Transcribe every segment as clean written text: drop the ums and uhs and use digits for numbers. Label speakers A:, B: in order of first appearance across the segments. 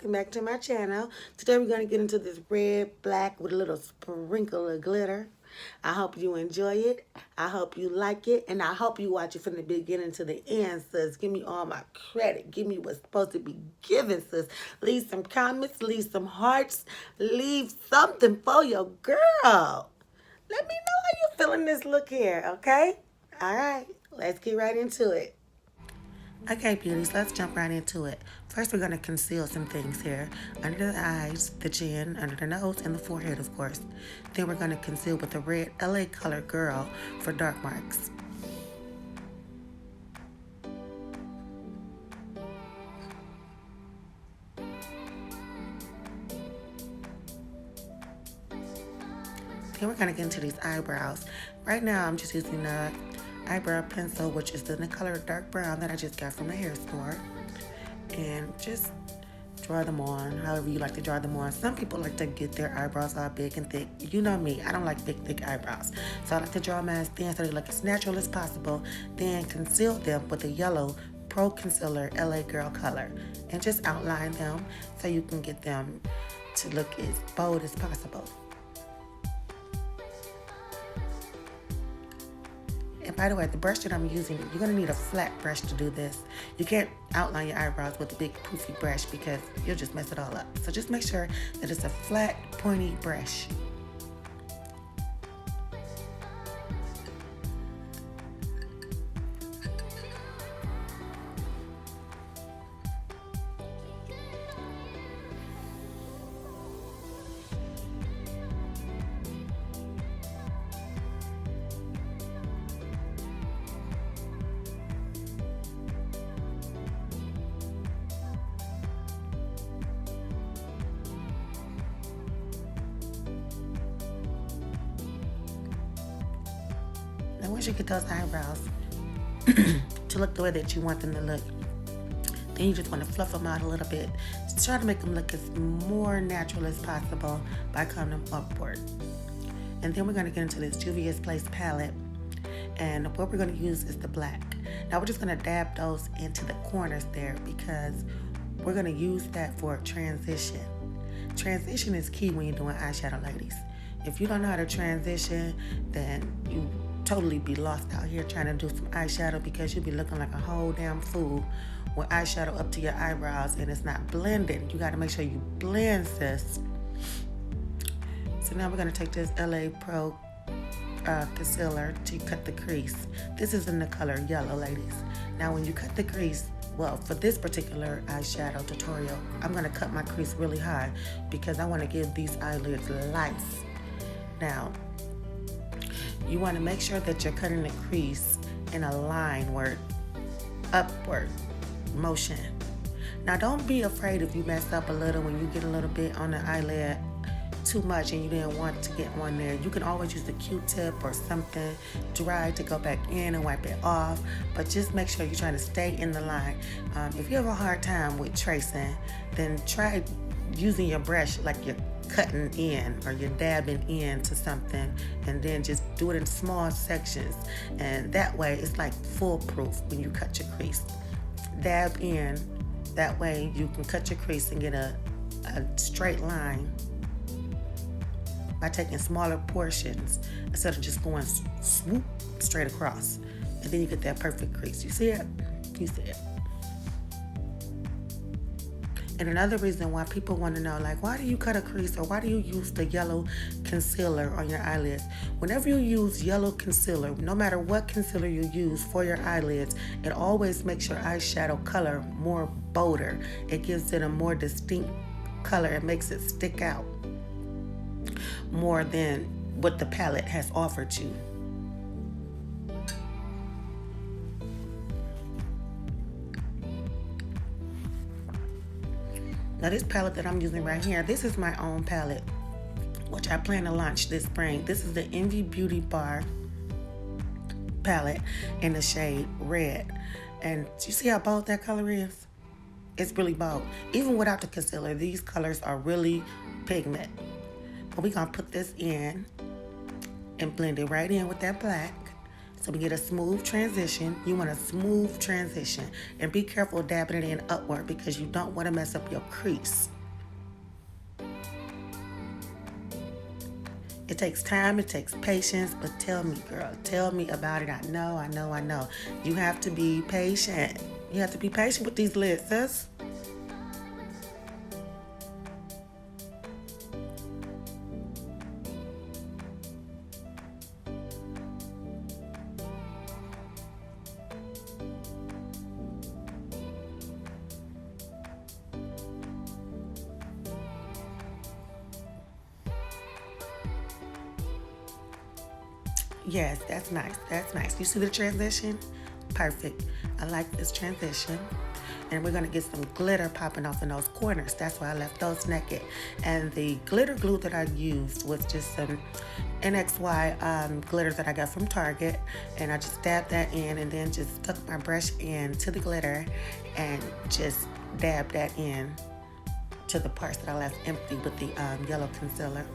A: welcome back to my channel. Today we're going to get into this red, black with a little sprinkle of glitter. I hope you enjoy it. I hope you like it. And I hope you watch it from the beginning to the end, sis. Give me all my credit. Give me what's supposed to be given, sis. Leave some comments. Leave some hearts. Leave something for your girl. Let me know how you feeling this look here, okay? All right. Let's get right into it. Okay, beauties, let's jump right into it. First, we're going to conceal some things here. Under the eyes, the chin, under the nose, and the forehead, of course. Then we're going to conceal with the red LA Color Girl for dark marks. Then we're going to get into these eyebrows. Right now, I'm just using the eyebrow pencil, which is in the color dark brown that I just got from the hair store. And just draw them on however you like to draw them on. Some people like to get their eyebrows all big and thick. You know me, I don't like big, thick eyebrows. So I like to draw mine thin so they look as natural as possible. Then conceal them with a yellow Pro Concealer LA Girl color. And just outline them so you can get them to look as bold as possible. And by the way, the brush that I'm using, you're going to need a flat brush to do this. You can't outline your eyebrows with a big poofy brush because you'll just mess it all up. So just make sure that it's a flat, pointy brush. Now once you get those eyebrows to look the way that you want them to look, then you just want to fluff them out a little bit. Just try to make them look as more natural as possible by coming them upward. And then we're going to get into this Juvia's Place palette. And what we're going to use is the black. Now we're just going to dab those into the corners there because we're going to use that for transition. Transition is key when you're doing eyeshadow, ladies. If you don't know how to transition, then you totally be lost out here trying to do some eyeshadow because you'll be looking like a whole damn fool with eyeshadow up to your eyebrows and it's not blending. You got to make sure you blend, sis. So now we're going to take this LA Pro concealer to cut the crease. This is in the color yellow, ladies. Now when you cut the crease, well, for this particular eyeshadow tutorial, I'm going to cut my crease really high because I want to give these eyelids life. Now, you want to make sure that you're cutting the crease in a line where upward motion. Now, don't be afraid if you mess up a little when you get a little bit on the eyelid too much and you didn't want to get one there. You can always use the Q-tip or something dry to go back in and wipe it off, but just make sure you're trying to stay in the line. If you have a hard time with tracing, then try using your brush like you're cutting in or you're dabbing into something, and then just do it in small sections, and that way it's like foolproof when you cut your crease. Dab in, that way you can cut your crease and get a straight line by taking smaller portions instead of just going swoop straight across, and then you get that perfect crease. You see it? You see it? And another reason why people want to know, like, why do you cut a crease or why do you use the yellow concealer on your eyelids? Whenever you use yellow concealer, no matter what concealer you use for your eyelids, it always makes your eyeshadow color more bolder. It gives it a more distinct color. It makes it stick out more than what the palette has offered you. Now this palette that I'm using right here, this is my own palette, which I plan to launch this spring. This is the Envy Beauty Bar palette in the shade Red. And you see how bold that color is? It's really bold. Even without the concealer, these colors are really pigment. But we're gonna put this in and blend it right in with that black. So we get a smooth transition. You want a smooth transition. And be careful dabbing it in upward because you don't want to mess up your crease. It takes time, it takes patience, but tell me, girl, tell me about it. I know. You have to be patient. You have to be patient with these lids, sis. Yes, that's nice. That's nice. You see the transition? Perfect. I like this transition. And we're going to get some glitter popping off in those corners. That's why I left those naked. And the glitter glue that I used was just some NXY glitter that I got from Target. And I just dabbed that in and then just stuck my brush into the glitter and just dabbed that in to the parts that I left empty with the yellow concealer.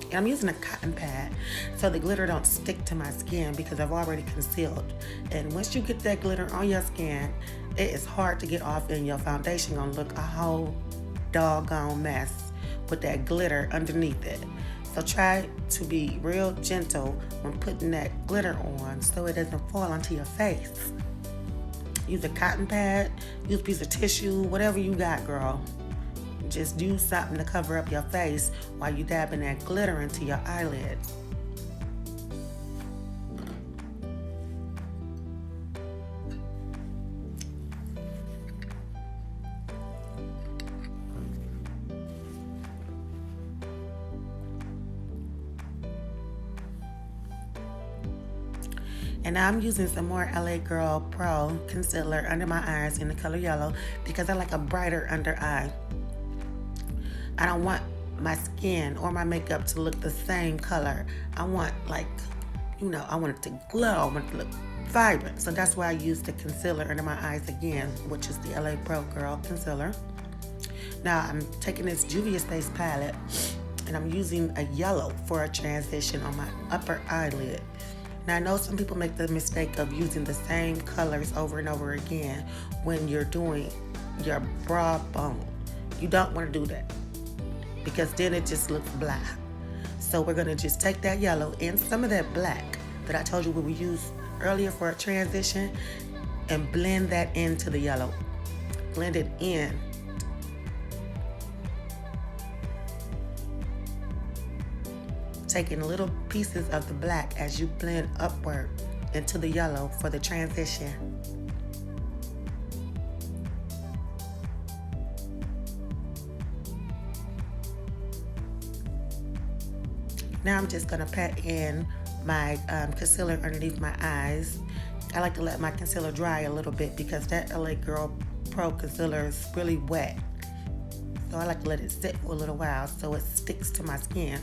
A: And I'm using a cotton pad so the glitter don't stick to my skin because I've already concealed. And once you get that glitter on your skin, it is hard to get off, and your foundation gonna look a whole doggone mess with that glitter underneath it. So try to be real gentle when putting that glitter on so it doesn't fall onto your face. Use a cotton pad, use a piece of tissue, whatever you got, girl. Just use something to cover up your face while you dabbing that glitter into your eyelids. And now I'm using some more LA Girl Pro concealer under my eyes in the color yellow because I like a brighter under eye. I don't want my skin or my makeup to look the same color. I want I want it to glow. I want it to look vibrant. So that's why I use the concealer under my eyes again, which is the LA Pro Girl concealer. Now I'm taking this Juvia's Space palette and I'm using a yellow for a transition on my upper eyelid. Now I know some people make the mistake of using the same colors over and over again when you're doing your brow bone. You don't want to do that, because then it just looks blah. So we're gonna just take that yellow and some of that black that I told you we used earlier for a transition and blend that into the yellow. Blend it in. Taking little pieces of the black as you blend upward into the yellow for the transition. Now I'm just gonna pat in my concealer underneath my eyes. I like to let my concealer dry a little bit because that LA Girl Pro concealer is really wet. So I like to let it sit for a little while so it sticks to my skin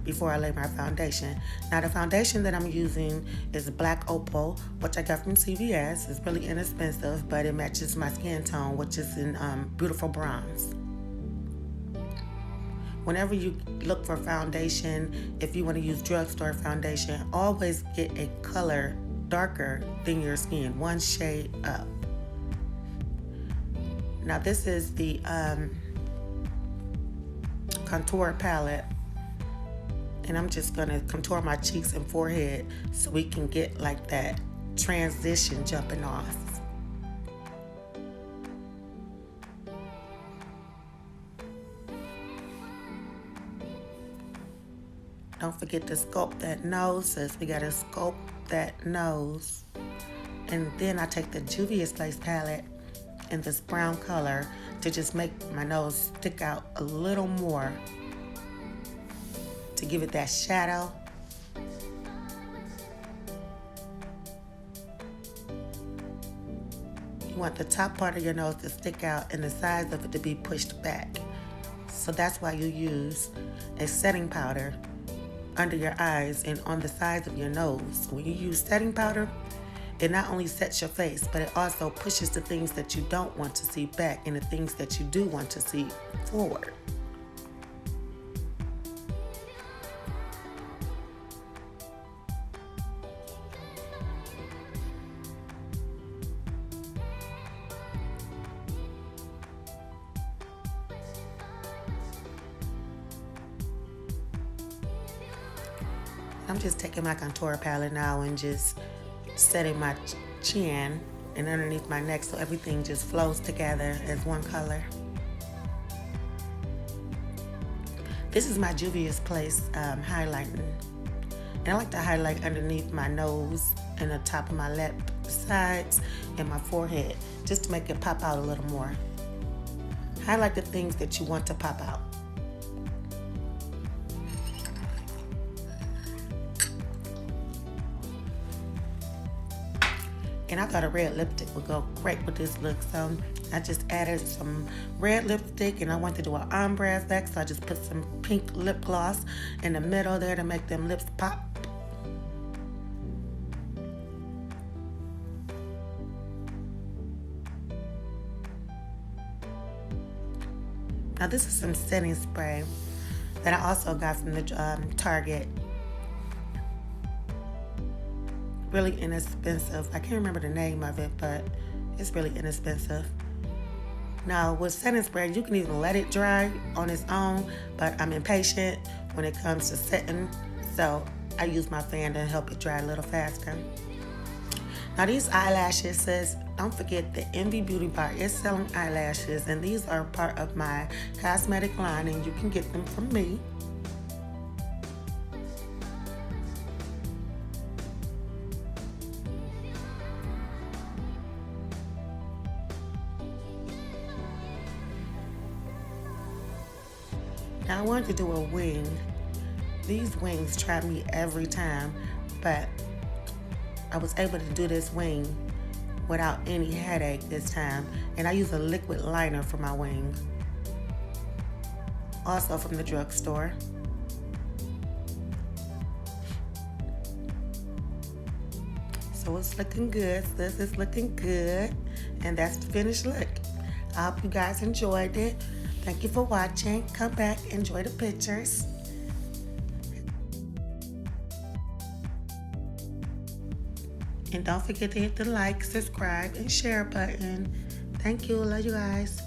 A: before I lay my foundation. Now the foundation that I'm using is Black Opal, which I got from CVS. It's really inexpensive, but it matches my skin tone, which is in beautiful bronze. Whenever you look for foundation, if you want to use drugstore foundation, always get a color darker than your skin, one shade up. Now this is the contour palette, and I'm just gonna contour my cheeks and forehead so we can get like that transition jumping off. Don't forget to sculpt that nose, sis. We gotta sculpt that nose. And then I take the Juvia's Place palette in this brown color to just make my nose stick out a little more, to give it that shadow. You want the top part of your nose to stick out and the sides of it to be pushed back. So that's why you use a setting powder under your eyes and on the sides of your nose. When you use setting powder, it not only sets your face, but it also pushes the things that you don't want to see back and the things that you do want to see forward. I'm just taking my contour palette now and just setting my chin and underneath my neck so everything just flows together as one color. This is my Juvia's Place highlighting. And I like to highlight underneath my nose and the top of my lip, sides, and my forehead, just to make it pop out a little more. Highlight the things that you want to pop out. And I thought a red lipstick would go great with this look, so I just added some red lipstick, and I wanted to do an ombre effect, so I just put some pink lip gloss in the middle there to make them lips pop. Now this is some setting spray that I also got from the Target. Really inexpensive. I can't remember the name of it, but it's really inexpensive. Now with setting spray, you can even let it dry on its own, but I'm impatient when it comes to setting, so I use my fan to help it dry a little faster. Now these eyelashes, says, don't forget the Envy Beauty Bar is selling eyelashes, and these are part of my cosmetic line, and you can get them from me. Now I wanted to do a wing. These wings try me every time, but I was able to do this wing without any headache this time. And I use a liquid liner for my wing. Also from the drugstore. So it's looking good. This is looking good. And that's the finished look. I hope you guys enjoyed it. Thank you for watching. Come back, enjoy the pictures. And don't forget to hit the like, subscribe, and share button. Thank you. Love you guys.